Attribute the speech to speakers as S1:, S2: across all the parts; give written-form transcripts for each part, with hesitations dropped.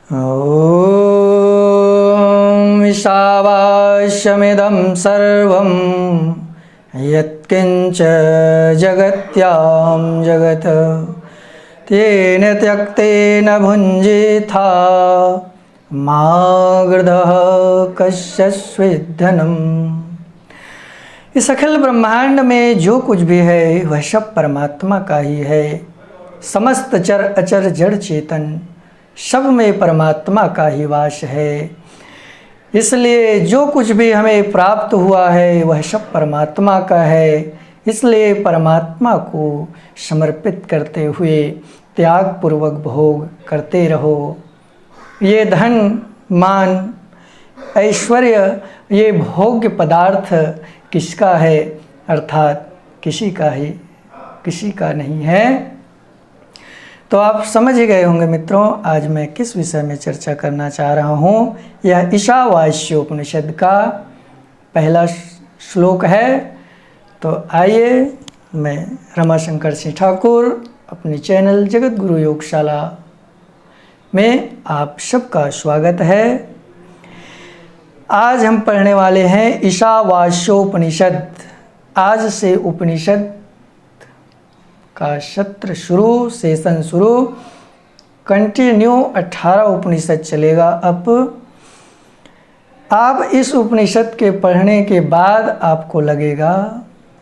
S1: ॐ ईशावास्यमिदं सर्वं यत्किञ्च जगत्यां जगत् तेन त्यक्तेन भुञ्जीथा मा गृधः कश्चिद्धनम्। इस अखिल ब्रह्मांड में जो कुछ भी है वह सब परमात्मा का ही है। समस्त चर अचर जड़ चेतन सब में परमात्मा का ही वास है। इसलिए जो कुछ भी हमें प्राप्त हुआ है वह सब परमात्मा का है। इसलिए परमात्मा को समर्पित करते हुए त्याग पूर्वक भोग करते रहो। ये धन मान ऐश्वर्य ये भोग्य पदार्थ किसका है, अर्थात किसी का नहीं है। तो आप समझ ही गए होंगे मित्रों, आज मैं किस विषय में चर्चा करना चाह रहा हूँ। यह ईशावास्योपनिषद का पहला श्लोक है। तो आइए, मैं रमाशंकर सिंह ठाकुर अपने चैनल जगत गुरु योगशाला में आप सबका स्वागत है। आज हम पढ़ने वाले हैं ईशावास्योपनिषद। आज से उपनिषद का सत्र शुरू, सेशन शुरू, कंटिन्यू 18 उपनिषद चलेगा। अब आप इस उपनिषद के पढ़ने के बाद आपको लगेगा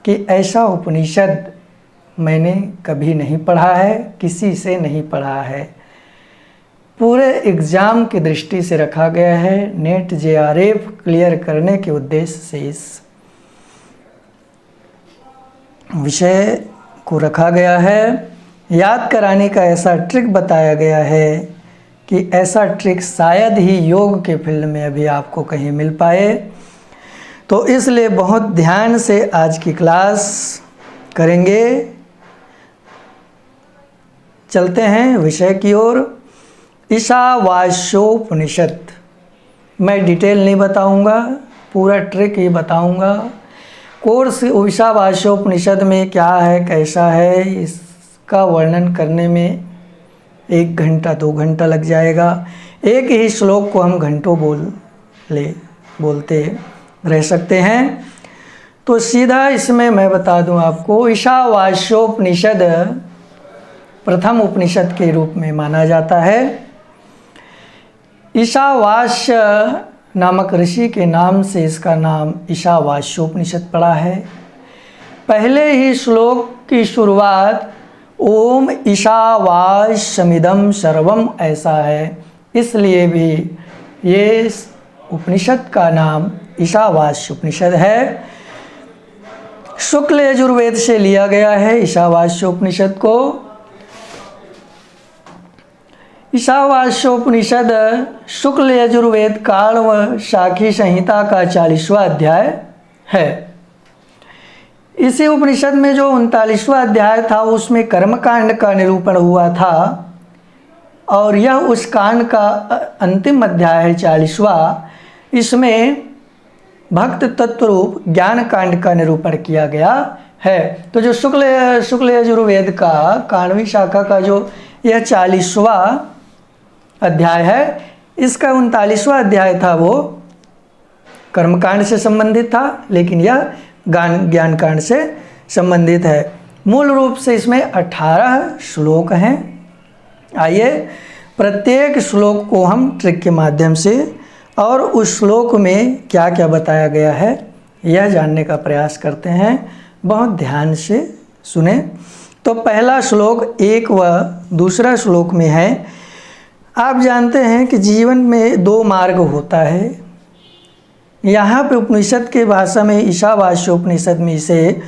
S1: कि ऐसा उपनिषद मैंने कभी नहीं पढ़ा है, किसी से नहीं पढ़ा है। पूरे एग्ज़ाम की दृष्टि से रखा गया है, नेट जेआरएफ क्लियर करने के उद्देश्य से इस विषय को रखा गया है। याद कराने का ऐसा ट्रिक बताया गया है कि ऐसा ट्रिक शायद ही योग के फील्ड में अभी आपको कहीं मिल पाए। तो इसलिए बहुत ध्यान से आज की क्लास करेंगे। चलते हैं विषय की ओर। ईशावास्योपनिषद मैं डिटेल नहीं बताऊंगा, पूरा ट्रिक ही बताऊंगा। कोर्स ईशावास्योपनिषद में क्या है, कैसा है, इसका वर्णन करने में 1 घंटा 2 घंटा लग जाएगा। एक ही श्लोक को हम घंटों बोलते रह सकते हैं। तो सीधा इसमें मैं बता दूं आपको, ईशावास्योपनिषद प्रथम उपनिषद के रूप में माना जाता है। ईशावास्य नामक ऋषि के नाम से इसका नाम ईशावास्योपनिषद पड़ा है। पहले ही श्लोक की शुरुआत ओम ईशावास्यमिदं सर्वम ऐसा है, इसलिए भी ये उपनिषद का नाम ईशावास्योपनिषद है। शुक्ल यजुर्वेद से लिया गया है ईशावास्योपनिषद को। ईशावास्योपनिषद शुक्ल यजुर्वेद काण्व शाखी संहिता का 40वां अध्याय है। इसी उपनिषद में जो 39वां अध्याय था उसमें कर्मकांड का निरूपण हुआ था, और यह उस कांड का अंतिम अध्याय है 40वां। इसमें भक्त तत्वरूप ज्ञान कांड का निरूपण किया गया है। तो जो शुक्ल यजुर्वेद का काण्वी शाखा का जो यह 40वां अध्याय है, इसका 39वां अध्याय था वो कर्मकांड से संबंधित था, लेकिन यह ज्ञान कांड से संबंधित है। मूल रूप से इसमें 18 श्लोक हैं। आइए प्रत्येक श्लोक को हम ट्रिक के माध्यम से और उस श्लोक में क्या क्या बताया गया है यह जानने का प्रयास करते हैं। बहुत ध्यान से सुने। तो पहला श्लोक 1 व दूसरा श्लोक में है। आप जानते हैं कि जीवन में 2 मार्ग होता है। यहाँ पे उपनिषद के भाषा में ईशावास्योपनिषद में इसे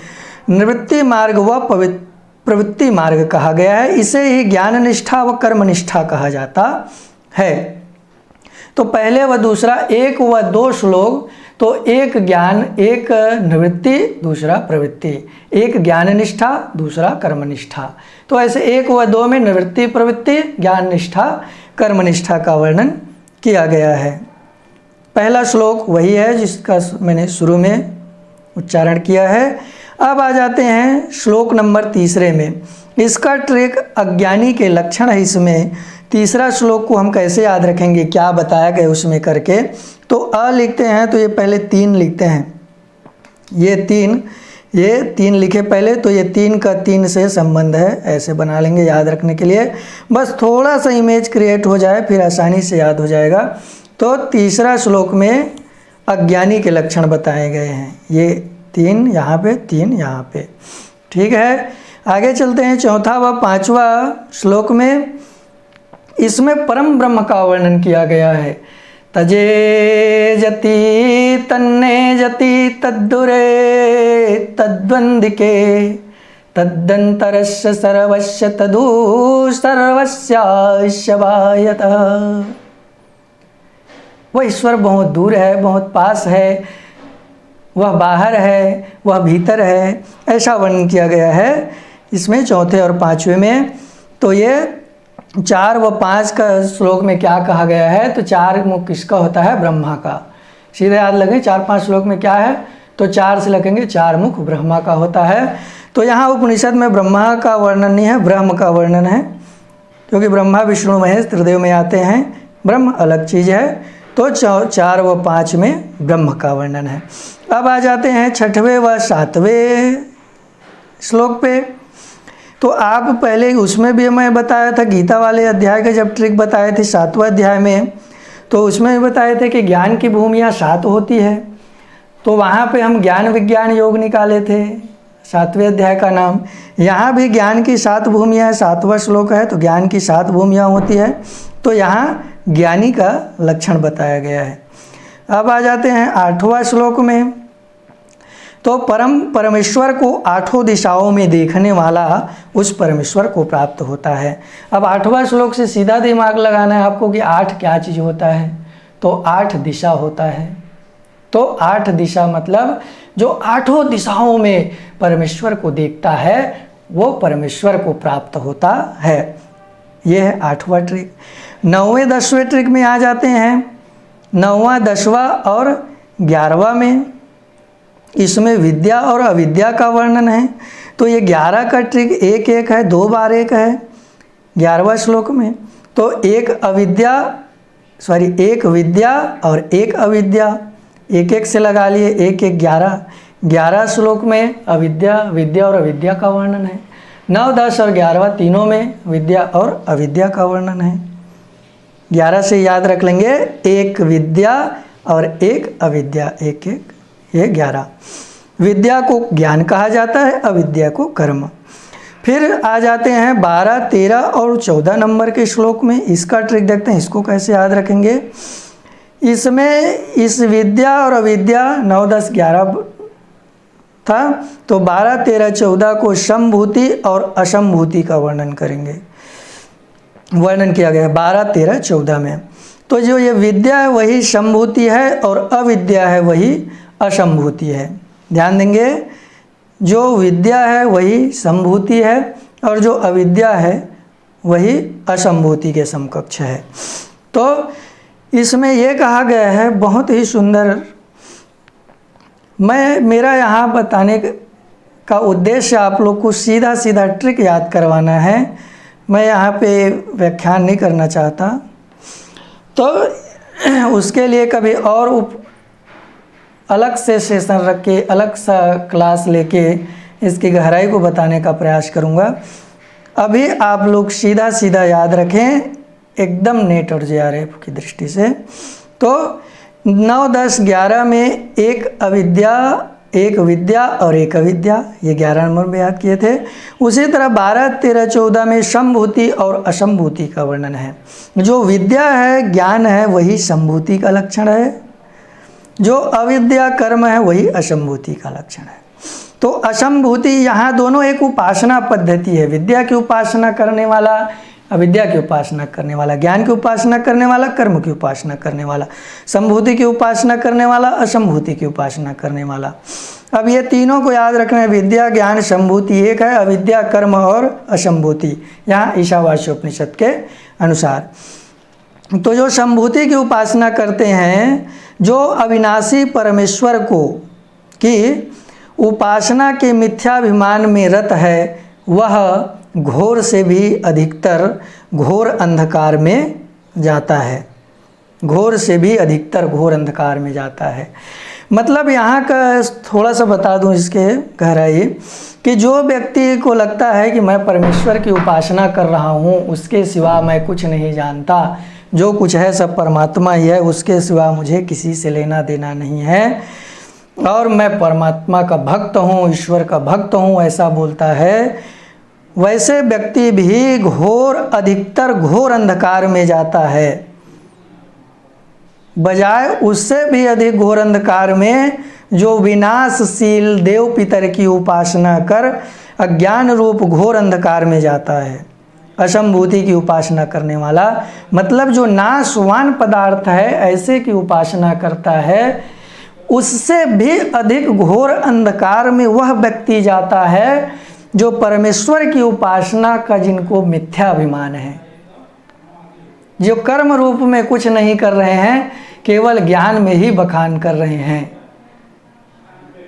S1: निवृत्ति मार्ग व प्रवृत्ति मार्ग कहा गया है। इसे ही ज्ञान निष्ठा व कर्म निष्ठा कहा जाता है। तो पहले व दूसरा 1 व 2 श्लोक, तो एक ज्ञान, एक निवृत्ति, दूसरा प्रवृत्ति, एक ज्ञान निष्ठा, दूसरा कर्म निष्ठा। तो ऐसे 1 व 2 में निवृत्ति प्रवृत्ति ज्ञान निष्ठा कर्म निष्ठा का वर्णन किया गया है। पहला श्लोक वही है जिसका मैंने शुरू में उच्चारण किया है। अब आ जाते हैं श्लोक नंबर 3 में। इसका ट्रिक अज्ञानी के लक्षण है इसमें तीसरा श्लोक को हम कैसे याद रखेंगे, क्या बताया गया उसमें करके। तो अ लिखते हैं तो ये पहले 3 लिखते हैं, ये तीन लिखे पहले, तो ये 3 का 3 से संबंध है, ऐसे बना लेंगे याद रखने के लिए। बस थोड़ा सा इमेज क्रिएट हो जाए फिर आसानी से याद हो जाएगा। तो तीसरा श्लोक में अज्ञानी के लक्षण बताए गए हैं, ये 3 यहाँ पे, 3 यहाँ पे, ठीक है। आगे चलते हैं चौथा व 5वां श्लोक में, इसमें परम ब्रह्म का वर्णन किया गया है। तजे जति तन्ने जति तद्दुरे तद्वंदिके तद्दंतरस्य सर्वस्य तदु सर्वस्याश्यवायतः। वह ईश्वर बहुत दूर है, बहुत पास है, वह बाहर है, वह भीतर है, ऐसा वर्णन किया गया है इसमें चौथे और 5वें में। तो ये 4 व 5 का श्लोक में क्या कहा गया है, तो 4 मुख किसका होता है, ब्रह्मा का। सीधे याद लगे 4-5 श्लोक में क्या है, तो 4 से लगेंगे 4 मुख ब्रह्मा का होता है। तो यहाँ उपनिषद में ब्रह्मा का वर्णन नहीं है, ब्रह्म का वर्णन है, क्योंकि ब्रह्मा विष्णु महेश त्रिदेव में आते हैं, ब्रह्म अलग चीज़ है। तो 4 व 5 में ब्रह्म का वर्णन है। अब आ जाते हैं 6वें व 7वें श्लोक पे। तो आप पहले उसमें भी मैं बताया था, गीता वाले अध्याय के जब ट्रिक बताए थे 7वां अध्याय में, तो उसमें भी बताए थे कि ज्ञान की भूमिया 7 होती है। तो वहाँ पे हम ज्ञान विज्ञान योग निकाले थे, 7वें अध्याय का नाम। यहाँ भी ज्ञान की 7 भूमियाँ, 7वां श्लोक है तो ज्ञान की 7 भूमियाँ होती है। तो यहाँ ज्ञानी का लक्षण बताया गया है। अब आ जाते हैं 8वां श्लोक में। तो परमेश्वर को 8 दिशाओं में देखने वाला उस परमेश्वर को प्राप्त होता है। अब 8वां श्लोक से सीधा दिमाग लगाना है आपको कि 8 क्या चीज़ होता है, तो 8 दिशा होता है। तो 8 दिशा मतलब जो 8 दिशाओं में परमेश्वर को देखता है वो परमेश्वर को प्राप्त होता है। ये है 8वां ट्रिक। 9वें 10वें ट्रिक में आ जाते हैं। 9वां 10वां और 11वां में, इसमें विद्या और अविद्या का वर्णन है। तो ये 11 का ट्रिक 1-1 है, 2 बार 1 है 11वां श्लोक में। तो एक विद्या और एक अविद्या, 1-1 से लगा लिए, 1-1 11 श्लोक में अविद्या, विद्या और अविद्या का वर्णन है। 9, 10 और 11वां तीनों में विद्या और अविद्या का वर्णन है। 11 से याद रख लेंगे, एक विद्या और एक अविद्या, 1-1, ये 11। विद्या को ज्ञान कहा जाता है, अविद्या को कर्म। फिर आ जाते हैं 12, 13 और 14 नंबर के श्लोक में। इसका ट्रिक देखते हैं, इसको कैसे याद रखेंगे। इसमें इस विद्या और अविद्या 9, 10, 11 था, तो 12, 13, 14 को समभूति और असंभूति का वर्णन किया गया है 12, 13, 14 में। तो जो ये विद्या है वही संभूति है और अविद्या है वही असंभूति है। ध्यान देंगे, जो विद्या है वही संभूति है और जो अविद्या है वही असंभूति के समकक्ष है। तो इसमें ये कहा गया है, बहुत ही सुंदर। मेरा यहाँ बताने का उद्देश्य आप लोग को सीधा सीधा ट्रिक याद करवाना है। मैं यहाँ पे व्याख्यान नहीं करना चाहता, तो उसके लिए कभी और अलग से सेशन रख के, अलग सा क्लास लेके इसकी गहराई को बताने का प्रयास करूँगा। अभी आप लोग सीधा सीधा याद रखें, एकदम नेट और JRF की दृष्टि से। तो 9, 10, 11 में एक अविद्या, एक विद्या और एक अविद्या, ये 11 नंबर में याद किए थे। उसी तरह 12, 13, 14 में संभूति और असंभूति का वर्णन है। जो विद्या है, ज्ञान है, वही संभूति का लक्षण है। जो अविद्या कर्म है वही असंभूति का लक्षण है। तो असंभूति, यहाँ दोनों एक उपासना पद्धति है। विद्या की उपासना करने वाला, अविद्या की उपासना करने वाला, ज्ञान की उपासना करने वाला, कर्म की उपासना करने वाला, संभूति की उपासना करने वाला, असंभूति की उपासना करने वाला। अब ये तीनों को याद रखना है, विद्या, ज्ञान, संभूति एक है, अविद्या, कर्म और असंभूति, यहाँ ईशावास्य उपनिषद के अनुसार। तो जो संभूति की उपासना करते हैं, जो अविनाशी परमेश्वर को की उपासना के मिथ्याभिमान में रत है, वह घोर से भी अधिकतर घोर अंधकार में जाता है, घोर से भी अधिकतर घोर अंधकार में जाता है। मतलब यहाँ का थोड़ा सा बता दूँ इसके गहराई, कि जो व्यक्ति को लगता है कि मैं परमेश्वर की उपासना कर रहा हूँ, उसके सिवा मैं कुछ नहीं जानता, जो कुछ है सब परमात्मा ही है, उसके सिवा मुझे किसी से लेना देना नहीं है और मैं परमात्मा का भक्त हूँ, ईश्वर का भक्त हूँ, ऐसा बोलता है, वैसे व्यक्ति भी घोर अधिकतर घोर अंधकार में जाता है, बजाय उससे भी अधिक घोर अंधकार में जो विनाशशील देव पितर की उपासना कर अज्ञान रूप घोर अंधकार में जाता है। असंभूति की उपासना करने वाला, मतलब जो नाशवान पदार्थ है ऐसे की उपासना करता है, उससे भी अधिक घोर अंधकार में वह व्यक्ति जाता है जो परमेश्वर की उपासना का जिनको मिथ्याभिमान है, जो कर्म रूप में कुछ नहीं कर रहे हैं, केवल ज्ञान में ही बखान कर रहे हैं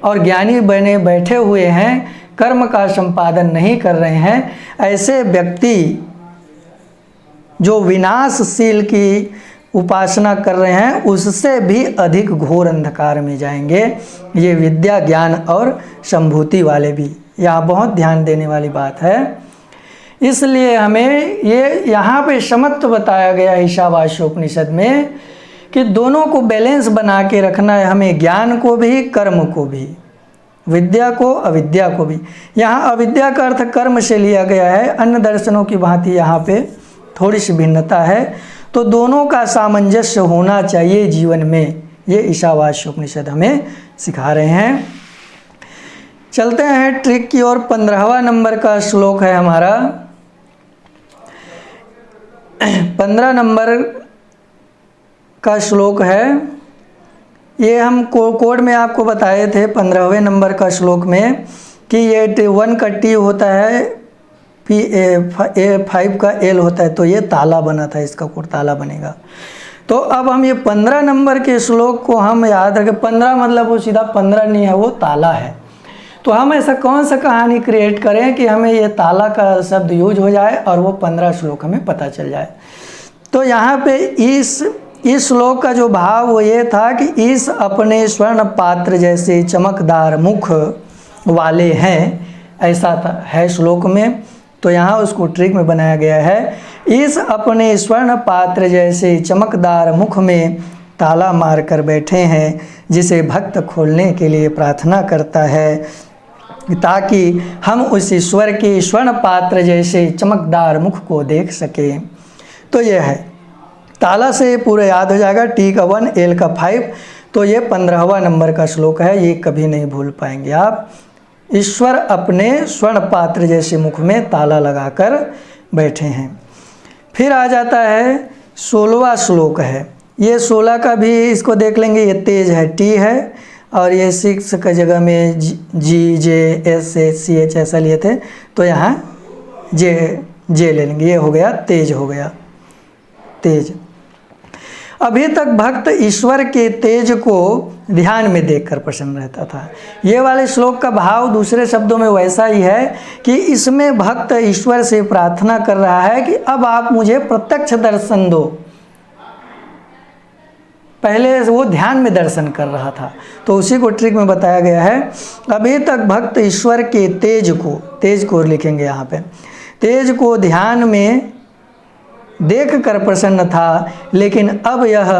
S1: और ज्ञानी बने बैठे हुए हैं, कर्म का संपादन नहीं कर रहे हैं। ऐसे व्यक्ति जो विनाशशील की उपासना कर रहे हैं, उससे भी अधिक घोर अंधकार में जाएंगे। ये विद्या, ज्ञान और संभूति वाले भी, यहाँ बहुत ध्यान देने वाली बात है। इसलिए हमें ये यहाँ पे समत्व बताया गया ईशावास्योपनिषद में कि दोनों को बैलेंस बना के रखना है हमें, ज्ञान को भी कर्म को भी, विद्या को अविद्या को भी। यहाँ अविद्या का अर्थ कर्म से लिया गया है, अन्य दर्शनों की भांति यहाँ पे थोड़ी सी भिन्नता है, तो दोनों का सामंजस्य होना चाहिए जीवन में, ये ईशावास्योपनिषद हमें सिखा रहे हैं। चलते हैं ट्रिक की ओर। 15वां नंबर का श्लोक है हमारा। 15 नंबर का श्लोक है, ये हम कोड में आपको बताए थे 15वें नंबर का श्लोक में कि ये 1 का T होता है, A5 का L होता है, तो ये ताला बना था, इसका कोड ताला बनेगा। तो अब हम ये 15 नंबर के श्लोक को हम याद रखें। 15 मतलब वो सीधा 15 नहीं है, वो ताला है। तो हम ऐसा कौन सा कहानी क्रिएट करें कि हमें ये ताला का शब्द यूज हो जाए और वो 15 श्लोक हमें पता चल जाए। तो यहाँ पे इस श्लोक का जो भाव वो ये था कि इस अपने स्वर्ण पात्र जैसे चमकदार मुख वाले हैं, ऐसा है श्लोक में। तो यहाँ उसको ट्रिक में बनाया गया है, इस अपने स्वर्ण पात्र जैसे चमकदार मुख में ताला मार कर बैठे हैं, जिसे भक्त खोलने के लिए प्रार्थना करता है, ताकि हम उस ईश्वर के स्वर्ण पात्र जैसे चमकदार मुख को देख सकें। तो यह है, ताला से पूरा याद हो जाएगा, T का 1, L का 5। तो ये 15वां नंबर का श्लोक है, ये कभी नहीं भूल पाएंगे आप। ईश्वर अपने स्वर्ण पात्र जैसे मुख में ताला लगाकर बैठे हैं। फिर आ जाता है 16वां श्लोक है, ये 16 का भी इसको देख लेंगे, ये तेज है, T है, और ये 6 का जगह में GJSCH ऐसा लिए थे, तो यहाँ जे ले लेंगे, ये हो गया तेज, हो गया तेज। अभी तक भक्त ईश्वर के तेज को ध्यान में देखकर प्रसन्न रहता था। ये वाले श्लोक का भाव दूसरे शब्दों में वैसा ही है कि इसमें भक्त ईश्वर से प्रार्थना कर रहा है कि अब आप मुझे प्रत्यक्ष दर्शन दो। पहले वो ध्यान में दर्शन कर रहा था, तो उसी को ट्रिक में बताया गया है। अभी तक भक्त ईश्वर के तेज को लिखेंगे यहाँ पे, तेज को ध्यान में देख कर प्रसन्न था, लेकिन अब यह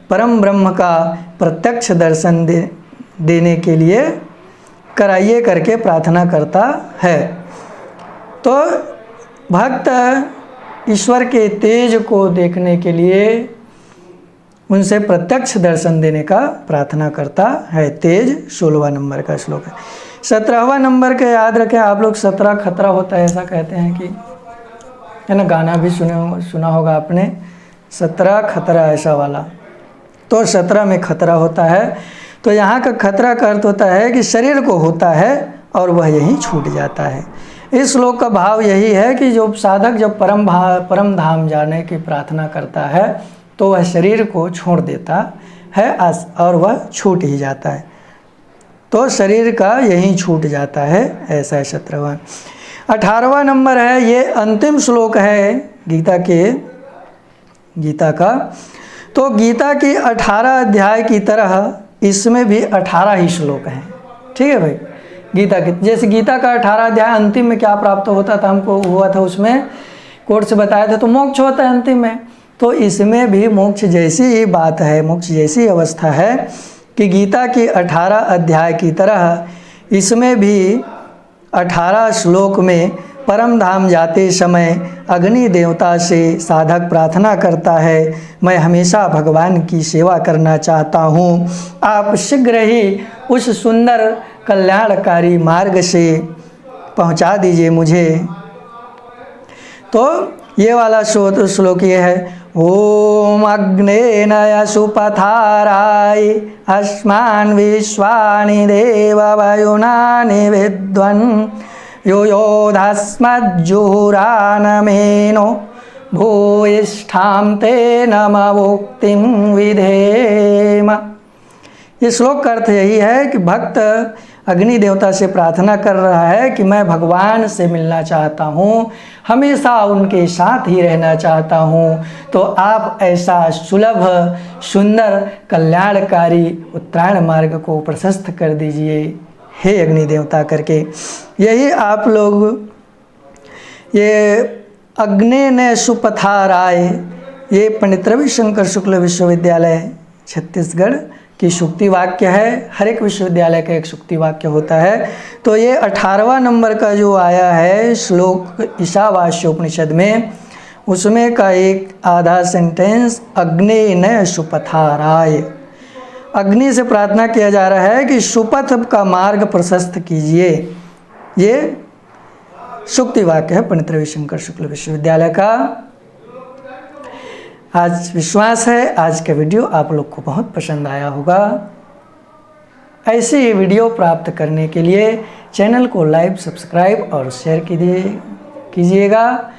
S1: परम ब्रह्म का प्रत्यक्ष दर्शन देने के लिए कराइए करके प्रार्थना करता है। तो भक्त ईश्वर के तेज को देखने के लिए उनसे प्रत्यक्ष दर्शन देने का प्रार्थना करता है। तेज 16वां नंबर का श्लोक है। 17वां नंबर के याद रखें आप लोग, 17 खतरा होता है ऐसा कहते हैं कि, है ना, गाना भी सुना होगा आपने, 17 खतरा ऐसा वाला। तो 17 में खतरा होता है। तो यहाँ का खतरा का अर्थ होता है कि शरीर को होता है और वह यहीं छूट जाता है। इस श्लोक का भाव यही है कि जो साधक जब परम धाम जाने की प्रार्थना करता है तो वह शरीर को छोड़ देता है और वह छूट ही जाता है। तो शरीर का यहीं छूट जाता है, ऐसा है 17वां। 18वां नंबर है, ये अंतिम श्लोक है गीता का। तो गीता के 18 अध्याय की तरह इसमें भी 18 ही श्लोक हैं। ठीक है भाई, गीता के जैसे गीता का 18 अध्याय अंतिम में क्या प्राप्त होता था, हमको हुआ था उसमें कोर्ट से बताया था, तो मोक्ष होता है अंतिम में। तो इसमें भी मोक्ष जैसी ही बात है, मोक्ष जैसी अवस्था है कि गीता की 18 अध्याय की तरह इसमें भी 18 श्लोक में परम धाम जाते समय अग्नि देवता से साधक प्रार्थना करता है, मैं हमेशा भगवान की सेवा करना चाहता हूँ, आप शीघ्र ही उस सुंदर कल्याणकारी मार्ग से पहुँचा दीजिए मुझे। तो ये वाला श्लोक ये है, ओम अग्नेन सुपथाराय अस्मान् विश्वानि देव वयुनानि विद्वन् यो योधास्मज्जुहुरानमेनो भूयिष्ठां ते नमवोक्तिं विधेम। ये श्लोक का अर्थ यही है कि भक्त अग्नि देवता से प्रार्थना कर रहा है कि मैं भगवान से मिलना चाहता हूँ, हमेशा उनके साथ ही रहना चाहता हूँ, तो आप ऐसा सुलभ सुंदर कल्याणकारी उत्तरायण मार्ग को प्रशस्त कर दीजिए हे अग्नि देवता करके। यही आप लोग ये अग्नि ने सुपथाराय, ये पंडित रविशंकर शुक्ल विश्वविद्यालय छत्तीसगढ़ की सूक्ति वाक्य है। हर एक विश्वविद्यालय का एक सूक्ति वाक्य होता है। तो ये 18वां नंबर का जो आया है श्लोक ईशावास्योपनिषद में, उसमें का एक आधा सेंटेंस अग्नि न सुपथाराय, अग्नि से प्रार्थना किया जा रहा है कि सुपथ का मार्ग प्रशस्त कीजिए। ये सूक्ति वाक्य है पंडित रविशंकर शुक्ल विश्वविद्यालय का। आज विश्वास है आज का वीडियो आप लोग को बहुत पसंद आया होगा। ऐसे ही वीडियो प्राप्त करने के लिए चैनल को लाइक, सब्सक्राइब और शेयर कीजिएगा।